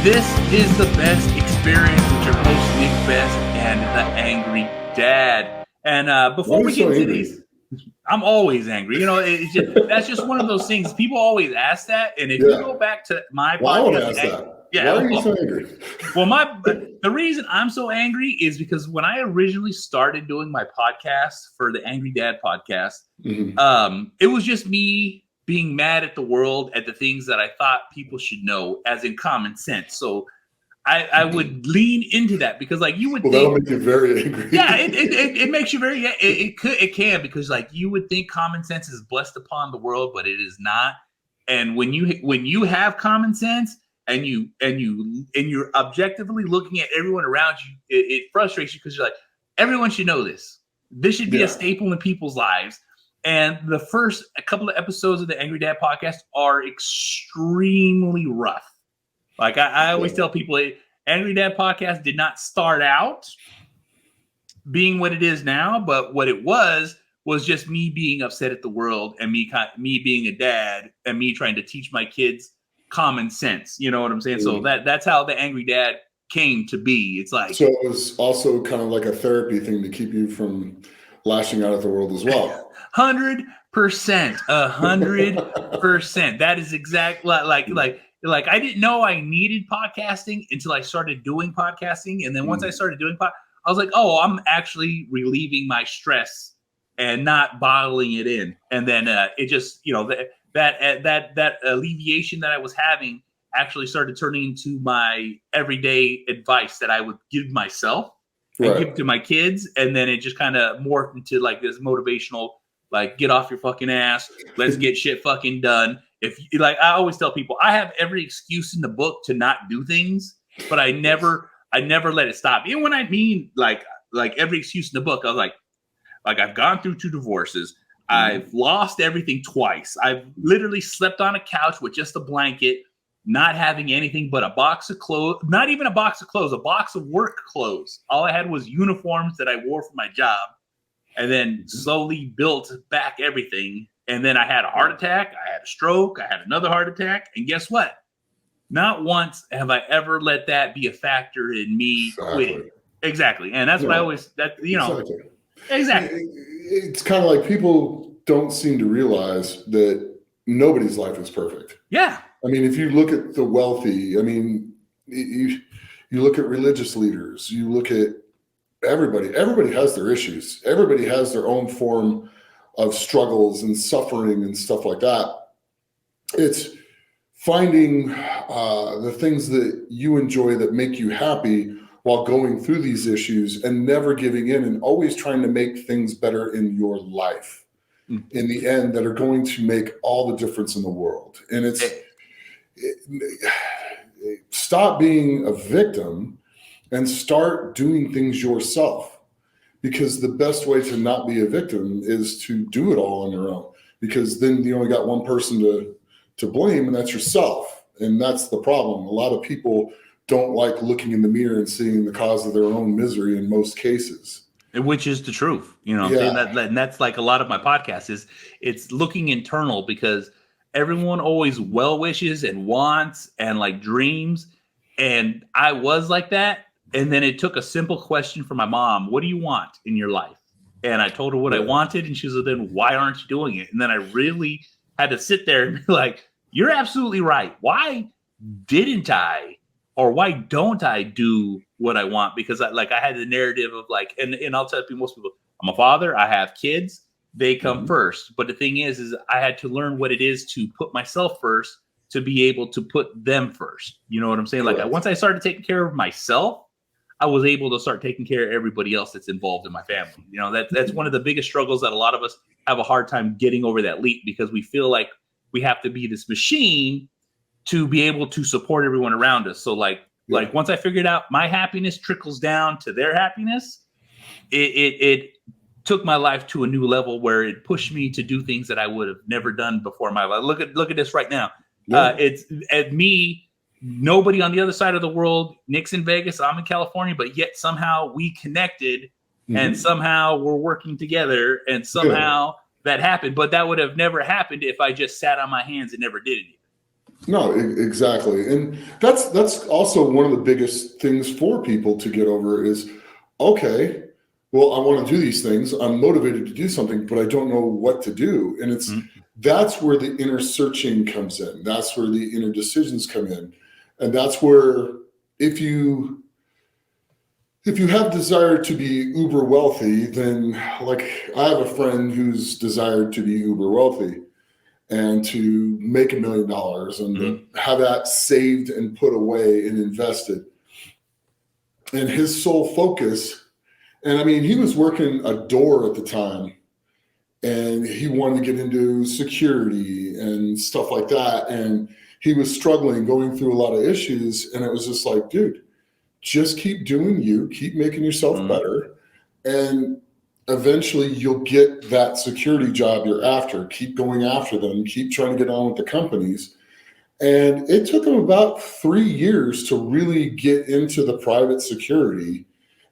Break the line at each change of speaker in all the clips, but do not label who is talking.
This is the best experience with your host, Nick Best, and the Angry Dad. And before we get into these, I'm always angry. You know, that's just one of those things. People always ask that. And if you go back to my podcast,
I would ask that.
Yeah,
why are you so angry?
Well, the reason I'm so angry is because when I originally started doing my podcast for the Angry Dad podcast, it was just me being mad at the world, at the things that I thought people should know, as in common sense. So I would lean into that because, like, you would think
that'll make you very angry.
Yeah, it makes you very. It can, because, like, you would think common sense is blessed upon the world, but it is not. And when you have common sense and you're objectively looking at everyone around you, it frustrates you because you're like, everyone should know this. This should be a staple in people's lives. And the first couple of episodes of the Angry Dad podcast are extremely rough. Like I always tell people, Angry Dad podcast did not start out being what it is now, but what it was just me being upset at the world and me being a dad and me trying to teach my kids common sense. You know what I'm saying? So that's how the Angry Dad came to be. It's like,
so it was also kind of like a therapy thing to keep you from lashing out at the world as well.
100%. That is exactly like I didn't know I needed podcasting until I started doing podcasting. And then once I started doing I was like, oh, I'm actually relieving my stress and not bottling it in. And then it just, you know, that alleviation that I was having actually started turning into my everyday advice that I would give myself and give to my kids. And then it just kind of morphed into like this motivational, like, get off your fucking ass. Let's get shit fucking done. If you, like, I always tell people, I have every excuse in the book to not do things, but I never let it stop. Even when I mean like every excuse in the book, I was like I've gone through 2 divorces. I've lost everything twice. I've literally slept on a couch with just a blanket, not having anything but a box of clothes, not even a box of clothes, a box of work clothes. All I had was uniforms that I wore for my job, and then slowly built back everything. And then I had a heart attack. I had a stroke. I had another heart attack. And guess what? Not once have I ever let that be a factor in me quitting. Exactly. And that's what I always, exactly.
It's kind of like people don't seem to realize that nobody's life is perfect.
Yeah.
I mean, if you look at the wealthy, I mean, you look at religious leaders, you look at everybody has their issues. Everybody has their own form of struggles and suffering and stuff like that. It's finding the things that you enjoy that make you happy while going through these issues and never giving in and always trying to make things better in your life in the end that are going to make all the difference in the world. And stop being a victim and start doing things yourself, because the best way to not be a victim is to do it all on your own, because then you only got one person to blame, and that's yourself. And that's the problem. A lot of people don't like looking in the mirror and seeing the cause of their own misery in most cases.
Which is the truth, you know. And that's like a lot of my podcast is it's looking internal, because everyone always well wishes and wants and like dreams. And I was like that. And then it took a simple question from my mom: what do you want in your life? And I told her what I wanted. And she was like, then why aren't you doing it? And then I really had to sit there and be like, you're absolutely right. Why didn't I, or why don't I do what I want? Because I had the narrative of like, and I'll tell most people, I'm a father, I have kids, they come first. But the thing is I had to learn what it is to put myself first to be able to put them first. You know what I'm saying? Like once I started taking care of myself, I was able to start taking care of everybody else that's involved in my family. You know, that's one of the biggest struggles that a lot of us have a hard time getting over that leap, because we feel like we have to be this machine to be able to support everyone around us. So like once I figured out my happiness trickles down to their happiness, it took my life to a new level where it pushed me to do things that I would have never done before in my life. Look at this right now. It's at me. Nobody on the other side of the world. Nick's in Vegas, I'm in California, but yet somehow we connected and somehow we're working together and somehow that happened. But that would have never happened if I just sat on my hands and never did anything.
No, exactly. And that's also one of the biggest things for people to get over is, okay, well, I want to do these things. I'm motivated to do something, but I don't know what to do. And that's where the inner searching comes in. That's where the inner decisions come in. And that's where if you have desire to be uber wealthy, then like I have a friend who's desired to be uber wealthy and to make $1 million and to have that saved and put away and invested. And his sole focus, and I mean, he was working a door at the time and he wanted to get into security and stuff like that. And he was struggling, going through a lot of issues. And it was just like, dude, just keep doing you, keep making yourself better. And eventually you'll get that security job you're after. Keep going after them, keep trying to get on with the companies. And it took him about 3 years to really get into the private security.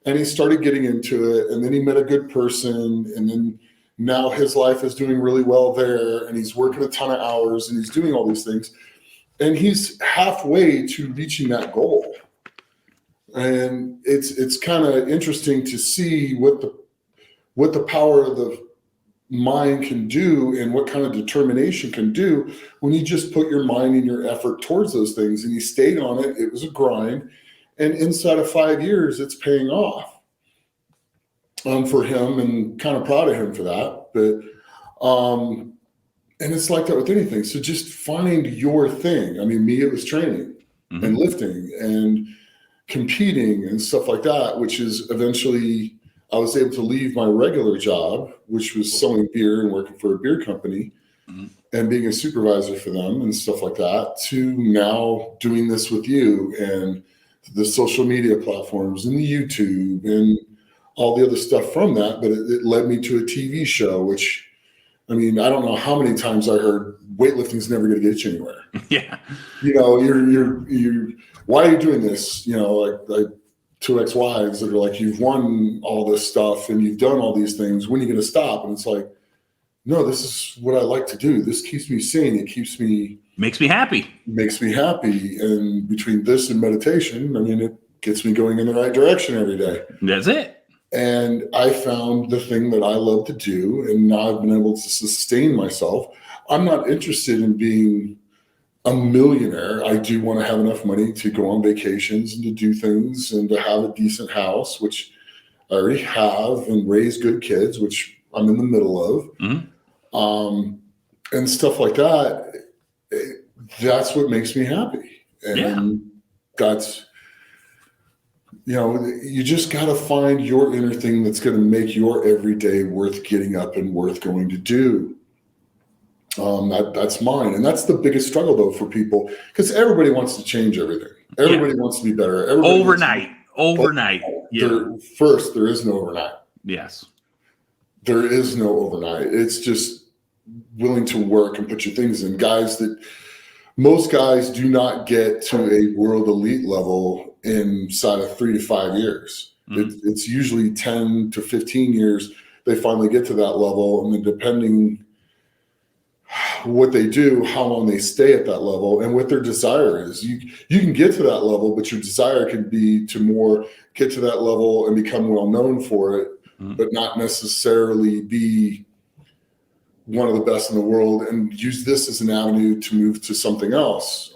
And he started getting into it. And then he met a good person. And then now his life is doing really well there. And he's working a ton of hours and he's doing all these things. And he's halfway to reaching that goal. And it's kind of interesting to see what the power of the mind can do and what kind of determination can do when you just put your mind and your effort towards those things. And he stayed on it. It was a grind. And inside of 5 years, it's paying off for him, and kind of proud of him for that. But and it's like that with anything. So just find your thing. I mean, me, it was training and lifting and competing and stuff like that, which is eventually I was able to leave my regular job, which was selling beer and working for a beer company and being a supervisor for them and stuff like that, to now doing this with you and the social media platforms and the YouTube and all the other stuff from that. But it led me to a TV show, which, I mean, I don't know how many times I heard weightlifting's never going to get you anywhere.
Yeah.
You know, you're why are you doing this? You know, like two ex-wives that are like, you've won all this stuff and you've done all these things. When are you going to stop? And it's like, no, this is what I like to do. This keeps me sane. It
makes me happy.
And between this and meditation, I mean, it gets me going in the right direction every day.
That's it.
And I found the thing that I love to do, and now I've been able to sustain myself. I'm not interested in being a millionaire. I do want to have enough money to go on vacations and to do things and to have a decent house, which I already have, and raise good kids, which I'm in the middle of, and stuff like that. That's what makes me happy. And that's, you know, you just got to find your inner thing that's going to make your everyday worth getting up and worth going to do. That's mine. And that's the biggest struggle, though, for people, because everybody wants to change everything. Everybody wants to be better. Everybody
overnight. Yeah.
First, there is no overnight.
Yes.
There is no overnight. It's just willing to work and put your things in. Most guys do not get to a world elite level inside of 3 to 5 years. It's usually 10 to 15 years they finally get to that level. And then depending what they do, how long they stay at that level, and what their desire is. You can get to that level, but your desire can be to more get to that level and become well known for it, but not necessarily be one of the best in the world, and use this as an avenue to move to something else.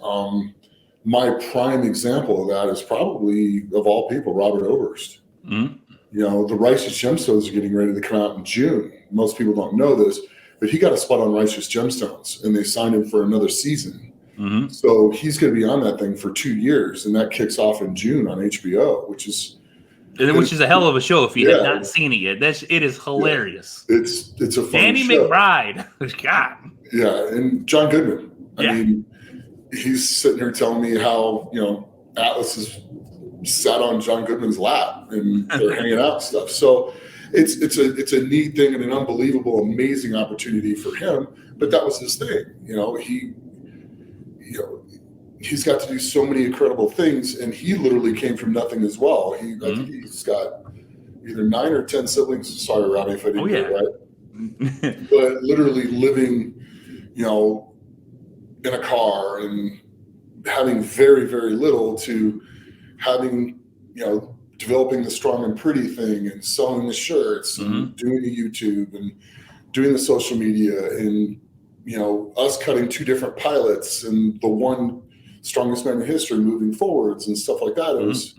My prime example of that is probably, of all people, Robert Oberst. You know, the Righteous Gemstones are getting ready to come out in June. Most people don't know this, but he got a spot on Righteous Gemstones, and they signed him for another season. So he's going to be on that thing for 2 years, and that kicks off in June on HBO, which is a hell of a show. If you have not seen it yet, it is hilarious. Yeah. It's a fun
Danny
show.
McBride, God.
Yeah, and John Goodman. I mean, he's sitting here telling me how, you know, Atlas has sat on John Goodman's lap and they're hanging out and stuff. So it's a neat thing and an unbelievable, amazing opportunity for him. But that was his thing. You know, he's got to do so many incredible things, and he literally came from nothing as well. I think he's got either 9 or 10 siblings. Sorry, Robbie, if I didn't get it right. But literally living, you know, in a car and having very, very little to having, developing the strong and pretty thing and selling the shirts and doing the YouTube and doing the social media and, us cutting 2 different pilots and the one strongest man in history moving forwards and stuff like that. It was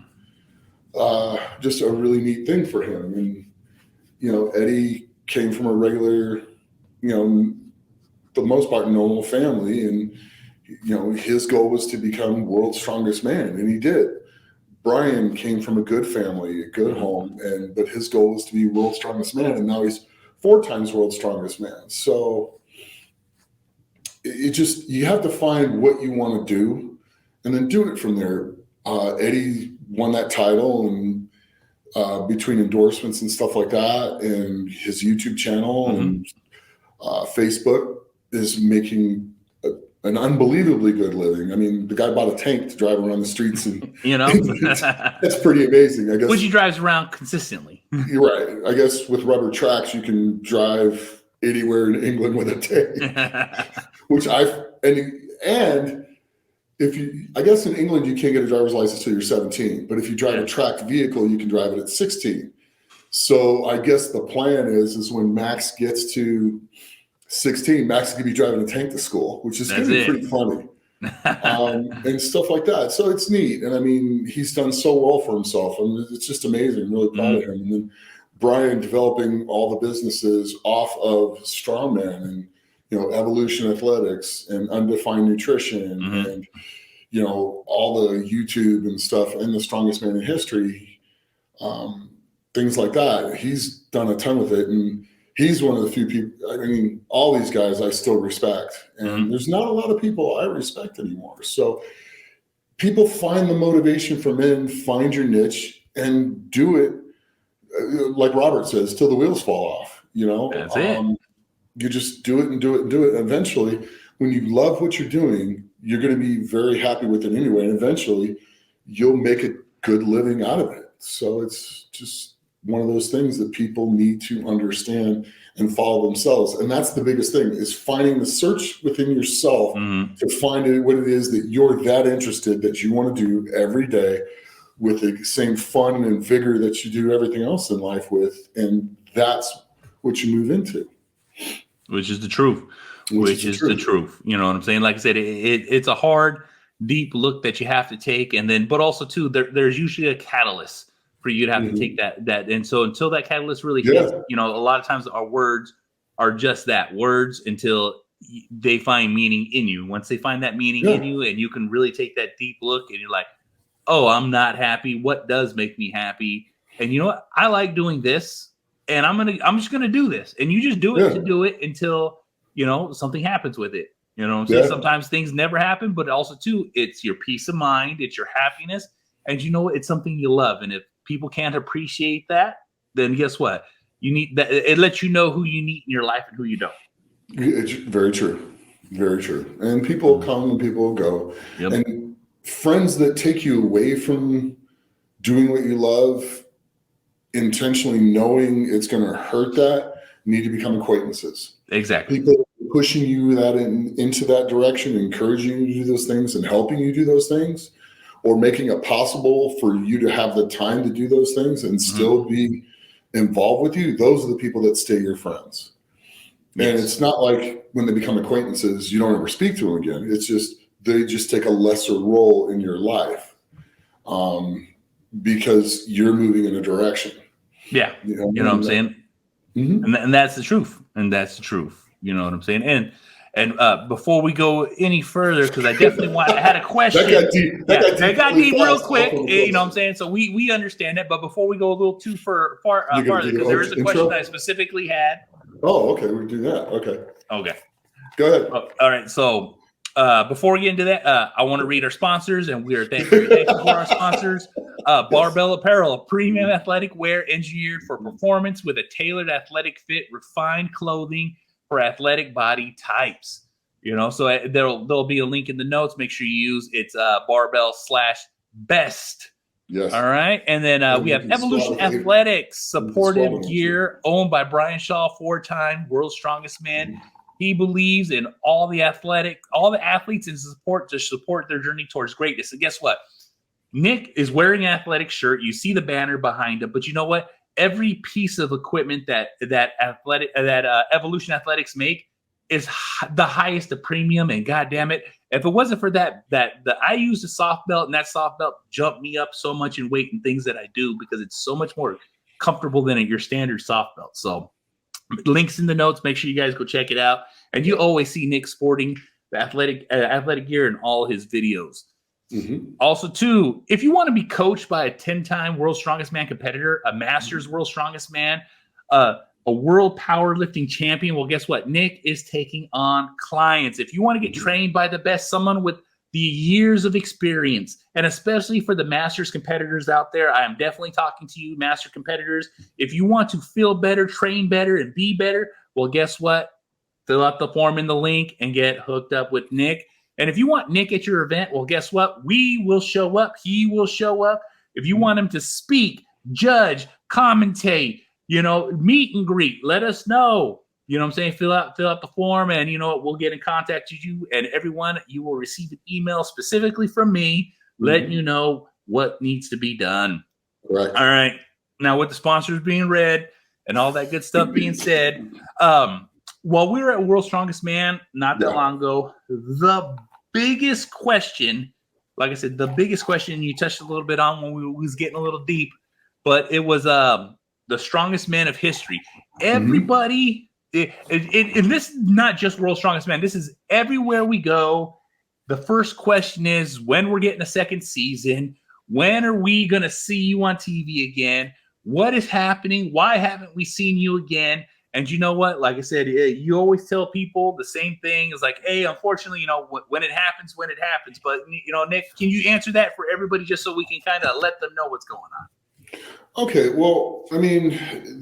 just a really neat thing for him. And, Eddie came from a regular, the most part, normal family. And, his goal was to become world's strongest man. And he did. Brian came from a good family, a good home, but his goal was to be world's strongest man. And now he's 4 times world's strongest man. So you have to find what you want to do and then do it from there. Eddie won that title and between endorsements and stuff like that, and his YouTube channel and Facebook is making an unbelievably good living. I mean, the guy bought a tank to drive around the streets, and that's pretty amazing. I guess.
Which he drives around consistently.
You're right. I guess with rubber tracks, you can drive anywhere in England with a tank. Which and if you, I guess in England you can't get a driver's license until you're 17, but if you drive a tracked vehicle, you can drive it at 16. So I guess the plan is when Max gets to 16, Max is going to be driving a tank to school, which is going to be pretty funny. And stuff like that. So it's neat. And I mean, he's done so well for himself. I mean, it's just amazing. I'm really proud of him. And then Brian developing all the businesses off of Strongman and, Evolution Athletics and Undefined Nutrition and, all the YouTube and stuff and the strongest man in history, things like that. He's done a ton with it. And he's one of the few people, I mean, all these guys I still respect. And there's not a lot of people I respect anymore. So people find the motivation from in, find your niche and do it. Like Robert says, till the wheels fall off,
That's it.
You just do it and do it and do it. And eventually, when you love what you're doing, you're going to be very happy with it anyway. And eventually, you'll make a good living out of it. So it's just one of those things that people need to understand and follow themselves. And that's the biggest thing, is finding the search within yourself to find what it is that you're that interested that you want to do every day with the same fun and vigor that you do everything else in life with. And that's what you move into.
Which is the truth. Which is the truth. You know what I'm saying? Like I said, it's a hard, deep look that you have to take. And then, but also too, there's usually a catalyst for you to have to take that. And so until that catalyst really hits, a lot of times our words are just that, words, until they find meaning in you. Once they find that meaning in you and you can really take that deep look and you're like, oh, I'm not happy. What does make me happy? And you know what? I like doing this. And I'm just gonna do this, and you just do it to do it until something happens with it. You know what I'm saying? Sometimes things never happen, but also too, it's your peace of mind, it's your happiness, and it's something you love. And if people can't appreciate that, then guess what? You need that. It lets you know who you need in your life and who you don't.
It's very true, very true. And people come and people go, and friends that take you away from doing what you love, intentionally knowing it's going to hurt that, need to become acquaintances.
Exactly.
People pushing you into that direction, encouraging you to do those things and helping you do those things, or making it possible for you to have the time to do those things and still be involved with you. Those are the people that stay your friends. And it's not like when they become acquaintances, you don't ever speak to them again. It's just, they just take a lesser role in your life because you're moving in a direction.
Yeah. You know what I'm saying? And that's the truth. And that's the truth. You know what I'm saying? And before we go any further, because I definitely I had a question. That got deep real quick. You know what I'm saying? So we understand that. But before we go a little too far farther, because there is a question that I specifically had.
Oh, okay. We do that. Okay. Go ahead.
All right. So before we get into that, I want to read our sponsors, and we are thankful for our sponsors. Barbell Apparel, a premium athletic wear engineered for performance with a tailored athletic fit, refined clothing for athletic body types. So there'll be a link in the notes. Make sure you use it's barbell/best.
Yes.
All right. And then we have Evolution Athletics, supportive gear owned by Brian Shaw, 4-time world's strongest man. He believes in all the athletes and support their journey towards greatness. And guess what? Nick is wearing an athletic shirt. You see the banner behind him, but you know what? Every piece of equipment that Evolution Athletics make is the highest of premium. And God damn it, if it wasn't for that I used a soft belt, and that soft belt jumped me up so much in weight and things that I do because it's so much more comfortable than your standard soft belt. So links in the notes. Make sure you guys go check it out. And you always see Nick sporting the athletic gear in all his videos. Mm-hmm. Also, too, if you want to be coached by a 10-time World's Strongest Man competitor, a Masters World's Strongest Man, a world powerlifting champion, well, guess what? Nick is taking on clients. If you want to get trained by the best, someone with the years of experience, and especially for the Masters competitors out there, I am definitely talking to you, Master competitors. If you want to feel better, train better, and be better, well, guess what? Fill out the form in the link and get hooked up with Nick. And if you want Nick at your event, well, guess what? We will show up. He will show up. If you want him to speak, judge, commentate, meet and greet, let us know. You know what I'm saying? Fill out the form, and you know what? We'll get in contact with you. And everyone, you will receive an email specifically from me letting you know what needs to be done.
Correct.
All right. Now, with the sponsors being read and all that good stuff being said, while we were at World's Strongest Man not that long ago, the biggest question, like I said, the biggest question you touched a little bit on when we was getting a little deep, but it was the strongest man of history. Everybody, and this is not just World's Strongest Man. This is everywhere we go. The first question is when we're getting a second season. When are we going to see you on TV again? What is happening? Why haven't we seen you again? And you know what? Like I said, you always tell people the same thing. It's like, hey, unfortunately, when it happens, when it happens. But, Nick, can you answer that for everybody just so we can kind of let them know what's going on?
Okay. Well, I mean,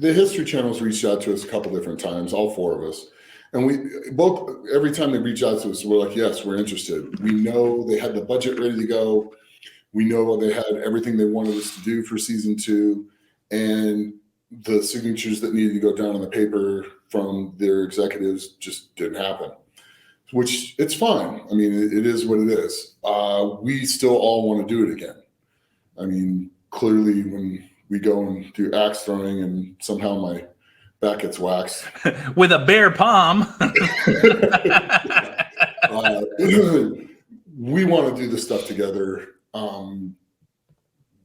the History Channel's reached out to us a couple different times, all four of us. And we both, every time they reach out to us, we're like, yes, we're interested. We know they had the budget ready to go. We know they had everything they wanted us to do for season 2. And the signatures that needed to go down on the paper from their executives just didn't happen, which it's fine. I mean, it is what it is. We still all want to do it again. I mean, clearly when we go and do axe throwing and somehow my back gets waxed.
With a bare palm.
We want to do this stuff together.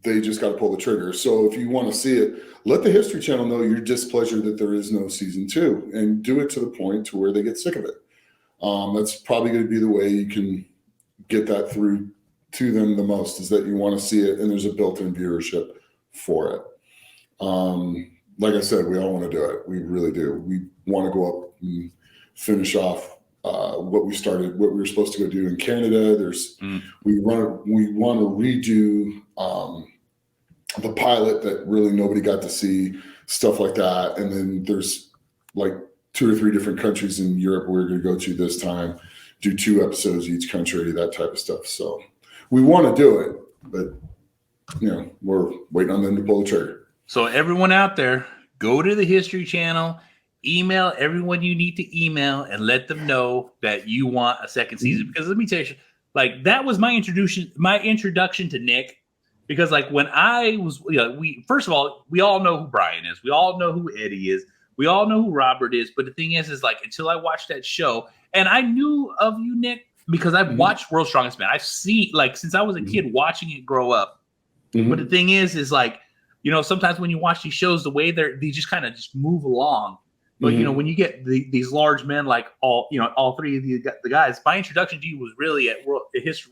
They just got to pull the trigger. So if you want to see it, let the History Channel know your displeasure that there is no season 2, and do it to the point to where they get sick of it. That's probably going to be the way you can get that through to them the most, is that you want to see it and there's a built-in viewership for it. Like I said, we all want to do it. We really do. We want to go up and finish off what we were supposed to go do in Canada. We want to redo the pilot that really nobody got to see, stuff like that. And then there's like 2 or 3 different countries in Europe we're going to go to this time, do 2 episodes each country, that type of stuff. So we want to do it, but we're waiting on them to pull the trigger.
So everyone out there, go to the History Channel, email everyone you need to email, and let them know that you want a second season. Because let me tell you, like, that was my introduction to Nick. Because like when I was, first of all, we all know who Brian is. We all know who Eddie is. We all know who Robert is. But the thing is like, until I watched that show, and I knew of you, Nick, because I've watched World's Strongest Man. I've seen, like, since I was a kid watching it grow up. But the thing is like, sometimes when you watch these shows, the way they just kind of just move along. But when you get these large men, like all 3 of the guys, my introduction to you was really at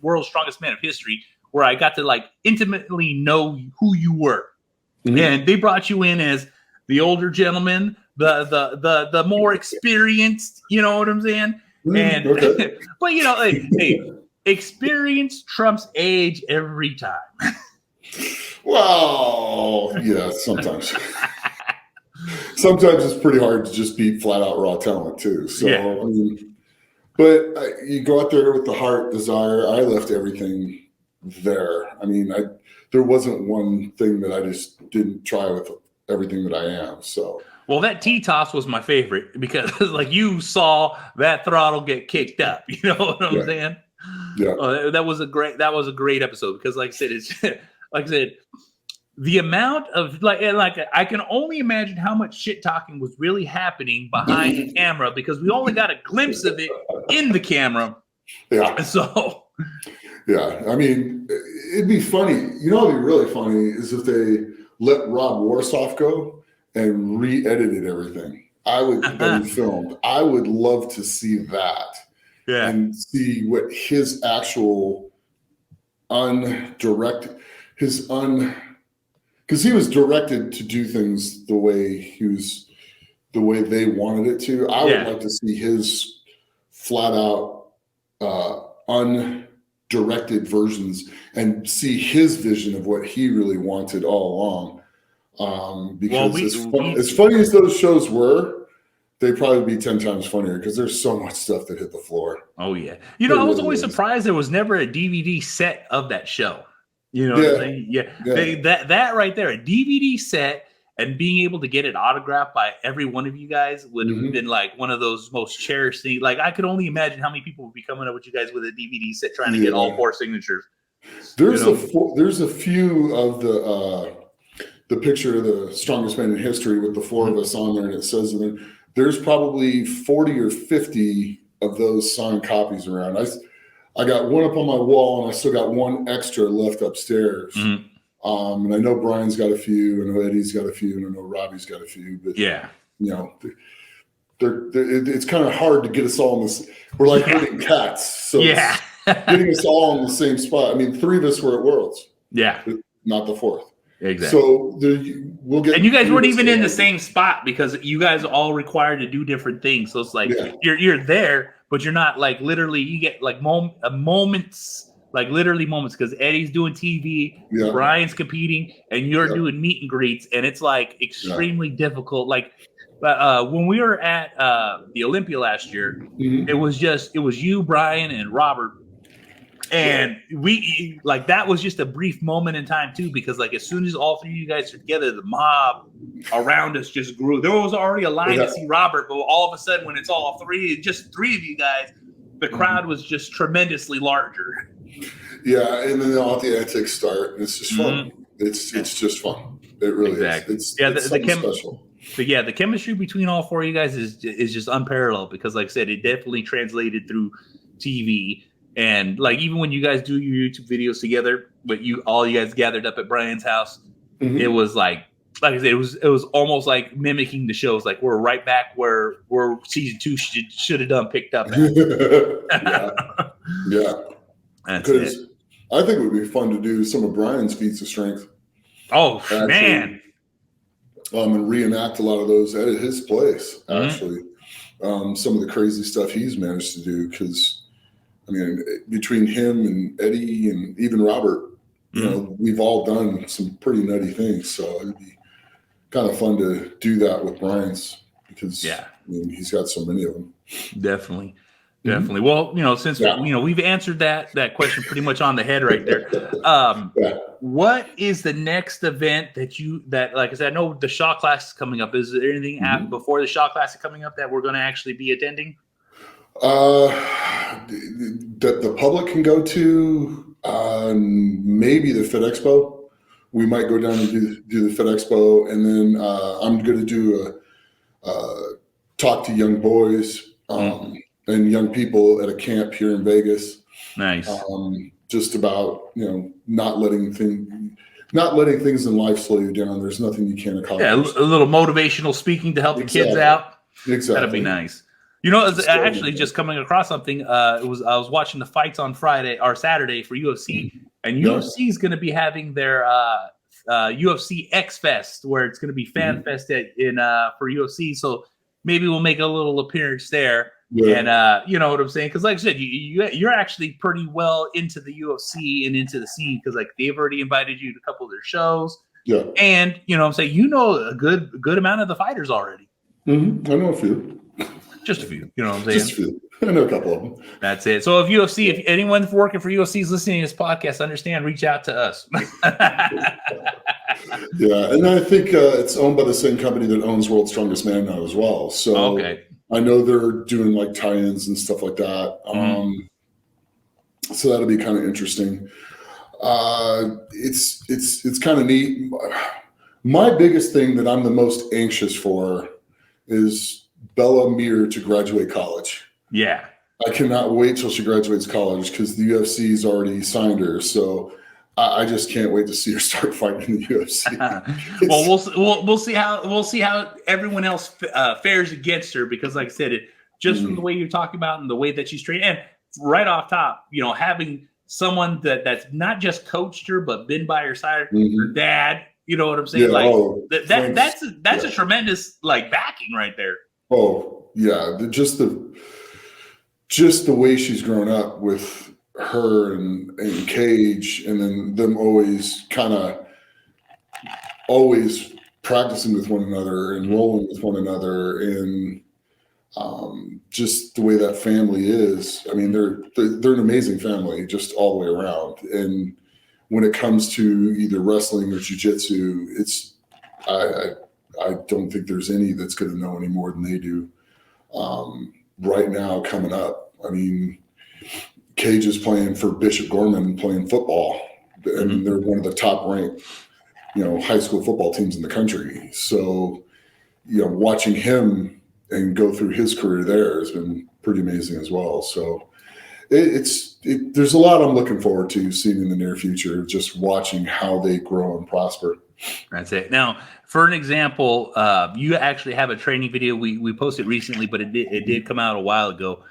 World's Strongest Man of History, where I got to like intimately know who you were. And they brought you in as the older gentleman, the more experienced, you know what I'm saying? And
okay.
But hey, experience trumps age every time.
Well, yeah, sometimes. Sometimes it's pretty hard to just beat flat out raw talent too. So I mean, but you go out there with the heart, desire. I left everything there. I mean, there wasn't one thing that I just didn't try with everything that I am. So
Well, that T-toss was my favorite because like you saw that throttle get kicked up. You know what I'm saying?
Yeah.
That was a great episode because like I said, it's like I said, the amount of like I can only imagine how much shit talking was really happening behind the camera because we only got a glimpse of it in the camera.
Yeah.
So
yeah, I mean, it'd be funny. You know, what'd be really funny is if they let Rob Warsoff go and re-edited everything. That he filmed. I would love to see that.
Yeah.
And see what his actual because he was directed to do things the way they wanted it to. I would like to see his flat out undirected versions and see his vision of what he really wanted all along. Because as funny as those shows were, they'd probably be 10 times funnier because there's so much stuff that hit the floor.
Oh yeah. You know, I was always surprised there was never a DVD set of that show. You know what I'm saying? Yeah. That right there, a DVD set and being able to get it autographed by every one of you guys would have been like one of those most cherished things. Like I could only imagine how many people would be coming up with you guys with a DVD set trying to get all 4 signatures.
There's a few of the picture of the strongest man in history with the 4 of us on there, and it says in there, there's probably 40 or 50 of those signed copies around. I got one up on my wall, and I still got one extra left upstairs. And I know Brian's got a few, I know Eddie's got a few, and I know Robbie's got a few. But you know, it's kind of hard to get us all in this. We're like herding cats, so getting us all in the same spot. I mean, 3 of us were at Worlds, not the 4th.
Exactly.
So we'll get.
And you guys weren't even in the same spot because you guys all required to do different things. So it's like you're there, but you're not like literally. You get like moments, like literally moments, because Eddie's doing TV, Brian's competing, and you're doing meet and greets, and it's like extremely difficult. Like when we were at the Olympia last year, it was you, Brian, and Robert. And we like that was just a brief moment in time too, because like as soon as all 3 of you guys are together, the mob around us just grew. There was already a line to see Robert, but all of a sudden when it's all 3 of you guys, the crowd was just tremendously larger.
Yeah, and then all the antics start, and it's just fun. It's just fun. It really is. It's special.
But yeah, the chemistry between all 4 of you guys is just unparalleled because, like I said, it definitely translated through TV. And like even when you guys do your YouTube videos together, but all you guys gathered up at Brian's house, it was like I said, it was almost like mimicking the shows. Like we're right back where season 2 should have done picked up.
Because I think it would be fun to do some of Brian's feats of strength.
Oh man!
And reenact a lot of those at his place. Actually, some of the crazy stuff he's managed to do because. I mean, between him and Eddie and even Robert, you know, we've all done some pretty nutty things. So it'd be kind of fun to do that with Brian's because I mean, he's got so many of them. Definitely.
Well, you know, since we've answered that question pretty much on the head right there. What is the next event that like I said, I know the Shaw class is coming up. Is there anything before the Shaw class is coming up that we're going to actually be attending?
That the public can go to, maybe the Fit Expo. We might go down and do the Fit Expo, and then I'm going to do a talk to young boys and young people at a camp here in Vegas.
Nice.
Just about not letting things in life slow you down. There's nothing you can't accomplish.
Yeah, a little motivational speaking to help the kids out.
Exactly.
That'd be nice. You know, it's actually just coming across something. I was watching the fights on Friday or Saturday for UFC, and UFC is going to be having their UFC X Fest, where it's going to be Fan Fest for UFC. So maybe we'll make a little appearance there. Yeah. And you know what I'm saying? Because like I said, you're actually pretty well into the UFC and into the scene because like they've already invited you to a couple of their shows.
Yeah.
And you know what I'm saying, you know a good amount of the fighters already.
I know a few.
Just a few, you know what I'm saying?
Just a few. I know a couple of them.
That's it. So if anyone's working for UFC is listening to this podcast, understand, reach out to us.
Yeah, and I think it's owned by the same company that owns World's Strongest Man now as well. So
Okay.
I know they're doing like tie-ins and stuff like that. So that'll be kind of interesting. It's kind of neat. My biggest thing that I'm the most anxious for is Bella Meir to graduate college.
Yeah.
I cannot wait till she graduates college because the UFC's already signed her. So I just can't wait to see her start fighting in the UFC.
Well, we'll see how everyone else fares against her, because, like I said, just from the way you're talking about and the way that she's trained, and right off top, having someone that's not just coached her but been by her side, her dad. You know what I'm saying?
Yeah,
that's a tremendous backing right there.
Oh yeah, just the way she's grown up with her and Cage, and then them always practicing with one another and rolling with one another, and just the way that family is. I mean, they're an amazing family just all the way around. And when it comes to either wrestling or jiu-jitsu, I don't think there's any that's going to know any more than they do right now coming up. I mean, Cage is playing for Bishop Gorman, playing football, and they're one of the top ranked, high school football teams in the country. So, watching him and go through his career there has been pretty amazing as well. So there's a lot I'm looking forward to seeing in the near future, just watching how they grow and prosper.
That's it. Now, for an example, you actually have a training video we posted recently, but it did come out a while ago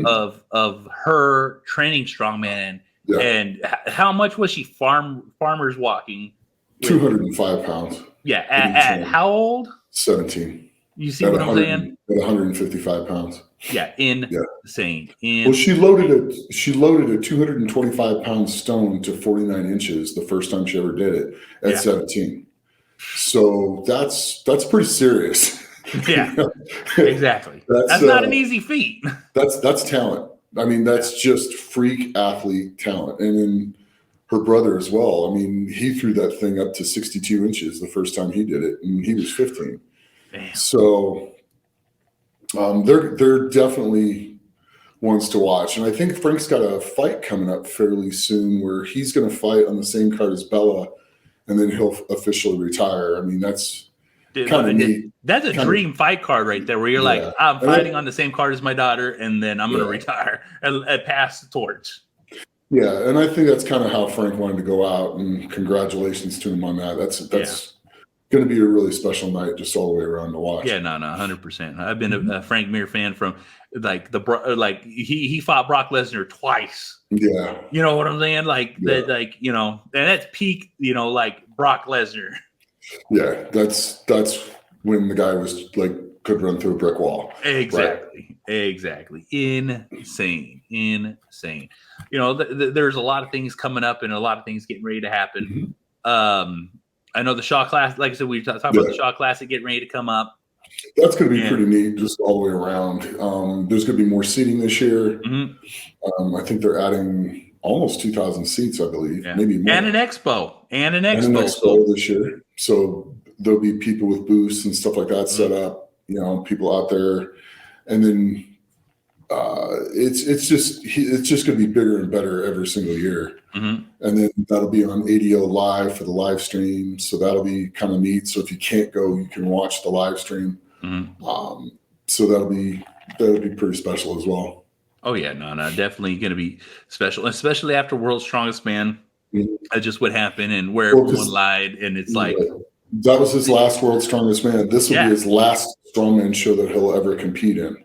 of her training strongman. Yeah. And how much was she farmers walking?
205 pounds.
Yeah. At how old?
17.
You see what I'm saying?
At 155 pounds.
Yeah, insane.
Well, she loaded a 225 pound stone to 49 inches the first time she ever did it at 17. So that's pretty serious.
Yeah, exactly. That's not an easy feat.
That's talent. I mean, that's just freak athlete talent. And then her brother as well. I mean, he threw that thing up to 62 inches the first time he did it, and he was 15. Damn. So they're definitely ones to watch. And I think Frank's got a fight coming up fairly soon where he's going to fight on the same card as Bella, and then he'll officially retire. I mean, that's kind of neat.
That's a dream fight card right there, where you're like, I'm fighting on the same card as my daughter, and then I'm going to retire and pass the torch.
Yeah, and I think that's kind of how Frank wanted to go out, and congratulations to him on that. That's going to be a really special night just all the way around to watch.
Yeah, no, 100%. I've been a Frank Mir fan from he fought Brock Lesnar twice.
Yeah.
You know what I'm saying? And that's peak, Brock Lesnar.
Yeah, that's when the guy was could run through a brick wall.
Exactly. Right? Exactly. Insane. There's a lot of things coming up and a lot of things getting ready to happen. I know the Shaw Classic, like I said, we talked about the Shaw Classic getting ready to come up.
That's going to be pretty neat just all the way around. There's going to be more seating this year. I think they're adding almost 2,000 seats, I believe, maybe more.
And an expo
this year. So there'll be people with booths and stuff like that set up, people out there. And then it's just going to be bigger and better every single year. And then that'll be on ADO Live for the live stream. So that'll be kind of neat. So if you can't go, you can watch the live stream. So that'll be pretty special as well.
Oh yeah, no, definitely going to be special, especially after World's Strongest Man. That's just what happened, and where everyone lied, and it's
that was his last World's Strongest Man. This will be his last strongman show that he'll ever compete in.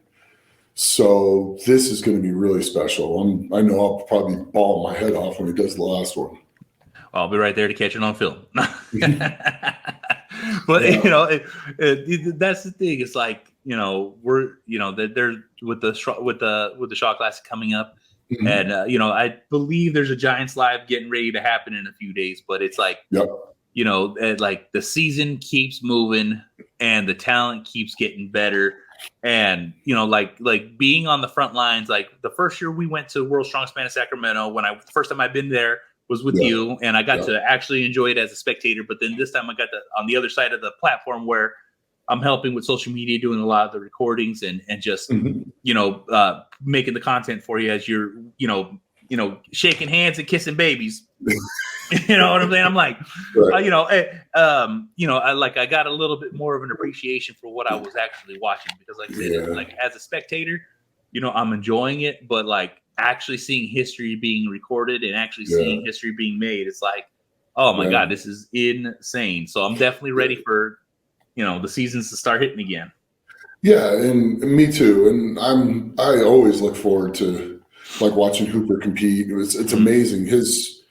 So this is going to be really special. I know I'll probably bawl my head off when he does the last one.
I'll be right there to catch it on film. But that's the thing. It's we're that there's with the Shaw Classic coming up, and I believe there's a Giants Live getting ready to happen in a few days. But it's the season keeps moving and the talent keeps getting better. And being on the front lines, the first year we went to World's Strongest Man in Sacramento, the first time I've been there was with you, and I got to actually enjoy it as a spectator. But then this time I got on the other side of the platform where I'm helping with social media, doing a lot of the recordings and just making the content for you as you're shaking hands and kissing babies. You know what I'm saying? I'm like, right. I got a little bit more of an appreciation for what I was actually watching, because like I said, like as a spectator, I'm enjoying it, but like actually seeing history being recorded and actually seeing history being made, it's like, oh my God, this is insane. So I'm definitely ready for, the seasons to start hitting again.
Yeah. And me too. And I always look forward to like watching Hooper compete. It's amazing. His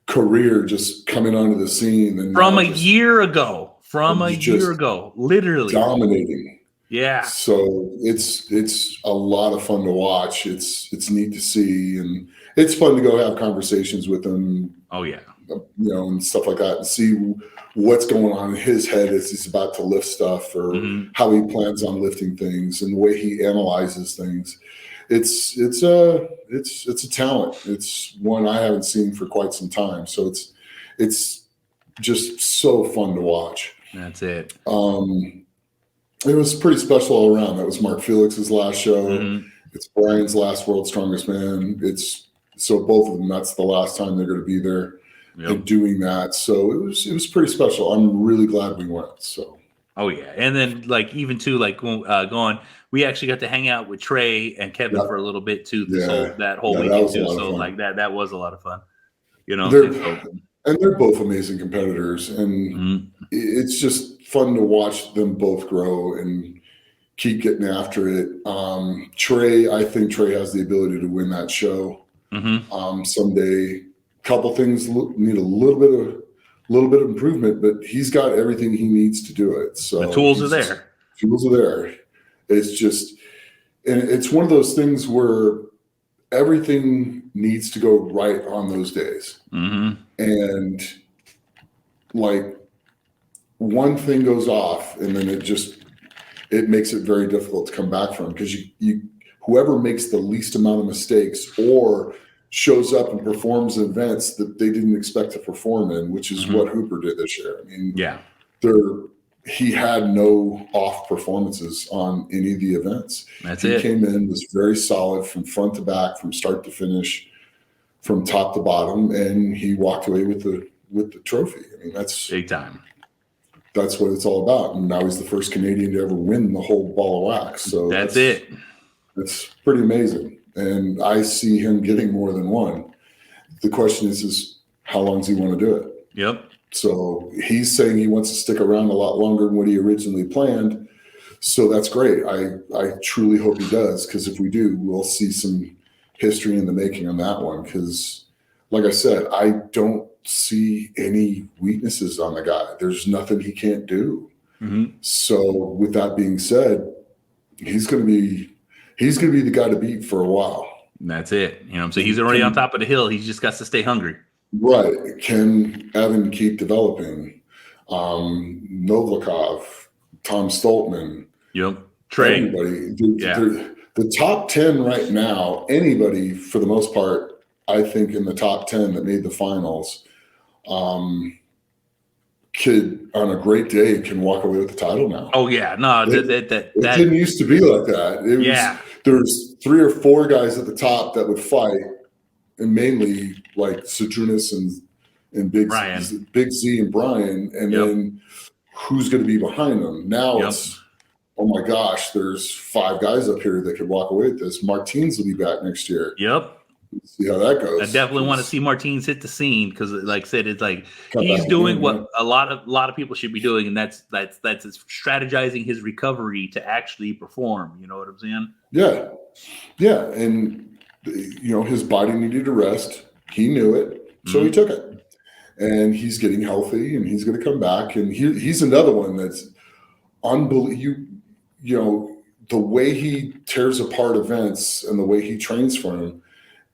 career just coming onto the scene and
from a year ago, literally
dominating.
Yeah.
So it's a lot of fun to watch. It's neat to see, and it's fun to go have conversations with him.
Oh yeah.
And stuff like that, and see what's going on in his head as he's about to lift stuff, or how he plans on lifting things, and the way he analyzes things. It's a talent. It's one I haven't seen for quite some time. So it's just so fun to watch.
That's it.
It was pretty special all around. That was Mark Felix's last show. It's Brian's last World's Strongest Man. So both of them, that's the last time they're going to be there and doing that. So it was pretty special. I'm really glad we went. So.
Oh yeah, and then like even too like going, we actually got to hang out with Trey and Kevin for a little bit too. That whole weekend too. So like that was a lot of fun.
They're both amazing competitors, and it's just fun to watch them both grow and keep getting after it. I think Trey has the ability to win that show someday. Couple things need a little bit of improvement, but he's got everything he needs to do it. So
the tools are there.
It's just, and it's one of those things where everything needs to go right on those days. And like one thing goes off, and then it makes it very difficult to come back from, because whoever makes the least amount of mistakes or shows up and performs in events that they didn't expect to perform in, which is what Hooper did this year. I mean, he had no off performances on any of the events. He came in, was very solid from front to back, from start to finish, from top to bottom, and he walked away with the trophy. I mean, that's
big time.
That's what it's all about. And now he's the first Canadian to ever win the whole ball of wax. So
that's it.
It's pretty amazing. And I see him getting more than one. The question is how long does he want to do it?
Yep.
So he's saying he wants to stick around a lot longer than what he originally planned. So that's great. I truly hope he does, because if we do, we'll see some history in the making on that one. Because like I said, I don't see any weaknesses on the guy. There's nothing he can't do. So with that being said, he's going to be the guy to beat for a while.
And that's it. So he's already on top of the hill. He just got to stay hungry.
Right. Can Evan keep developing? Novikov, Tom Stoltman.
Yep. Trey.
Everybody. The top 10 right now, anybody for the most part, I think in the top 10 that made the finals, could on a great day can walk away with the title now.
Oh yeah. No,
it didn't used to be like that. There's 3 or 4 guys at the top that would fight, and mainly like Cedrunas and Big Z and Brian, and then who's going to be behind them? Now it's, oh my gosh, there's 5 guys up here that could walk away with this. Martins will be back next year.
Yep.
Let's see how that goes.
I definitely want to see Martins hit the scene, because, like I said, it's like he's doing what a lot of people should be doing, and that's strategizing his recovery to actually perform. You know what I'm saying?
Yeah, and his body needed a rest. He knew it, so he took it, and he's getting healthy, and he's going to come back. And he's another one that's unbelievable. The way he tears apart events and the way he trains for them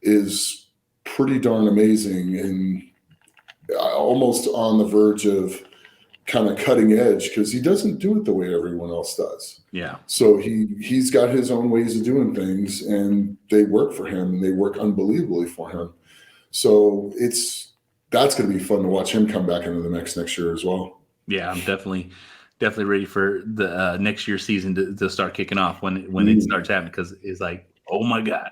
is pretty darn amazing, and almost on the verge of kind of cutting edge, because he doesn't do it the way everyone else does.
Yeah.
So he's got his own ways of doing things, and they work for him, and they work unbelievably for him. So it's that's going to be fun to watch him come back into the next year as well.
Yeah, I'm definitely ready for the next year's season to start kicking off when it starts happening, because it's like, oh my God,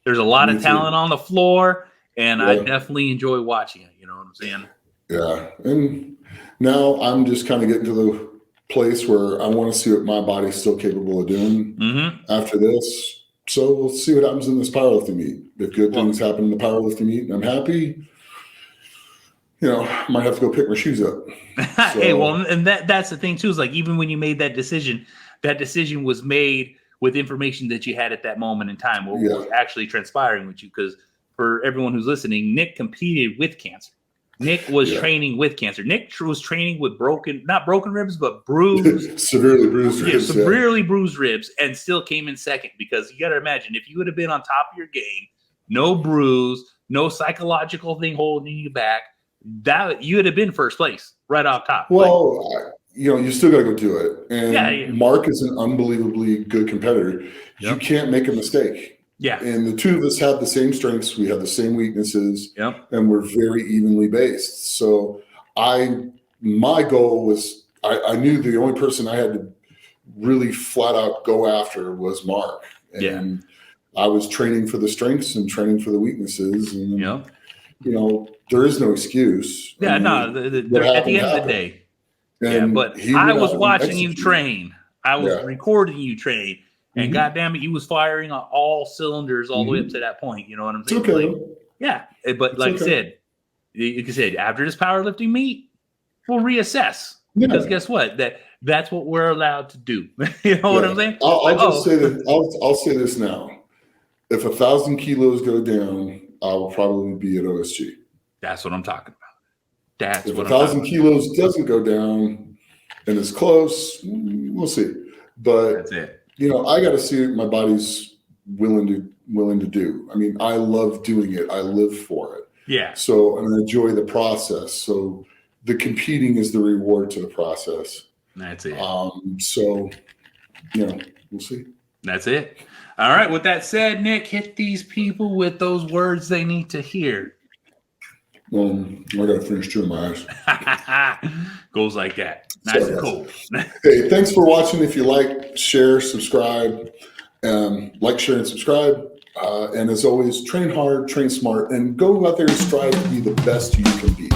there's a lot of talent on the floor, and I definitely enjoy watching it. You know what I'm saying?
Yeah, and now I'm just kind of getting to the place where I want to see what my body's still capable of doing after this. So we'll see what happens in this powerlifting meet. If good things happen in the powerlifting meet and I'm happy, might have to go pick my shoes up. So,
hey, well, and that's the thing too, is like, even when you made that decision was made with information that you had at that moment in time, what was actually transpiring with you. Because for everyone who's listening, Nick competed with cancer. Nick was training with cancer. Nick was training with not broken ribs, but bruised,
severely bruised ribs.
Severely bruised ribs, and still came in second. Because you got to imagine, if you would have been on top of your game, no bruise, no psychological thing holding you back, that you would have been first place right off top.
Well, you still got to go do it. And Mark is an unbelievably good competitor. Yep. You can't make a mistake.
Yeah.
And the two of us have the same strengths. We have the same weaknesses. Yep. And we're very evenly based. So my goal was, I knew the only person I had to really flat out go after was Mark. And I was training for the strengths and training for the weaknesses. And, there is no excuse.
Yeah, at the end of the day. But I was watching you train. I was recording you train. And goddamn it, you was firing on all cylinders all the way up to that point. You know what I'm saying?
It's okay.
But like I said, after this powerlifting meet, we'll reassess. Because guess what? That's what we're allowed to do. You know what I'm saying?
I'll say that. I'll say this now. If 1,000 kilos go down, I will probably be at OSG.
That's what I'm talking about.
If 1,000 kilos doesn't go down and it's close, we'll see. But
that's it.
I got to see what my body's willing to do. I mean, I love doing it. I live for it. Yeah. So, and I enjoy the process. So the competing is the reward to the process.
That's it.
So, we'll see.
That's it. All right. With that said, Nick, hit these people with those words they need to hear.
I got to finish chewing my eyes.
Goes like that. Nice and cold.
Hey, thanks for watching. If you like, share, subscribe, like, share, and subscribe. And as always, train hard, train smart, and go out there and strive to be the best you can be.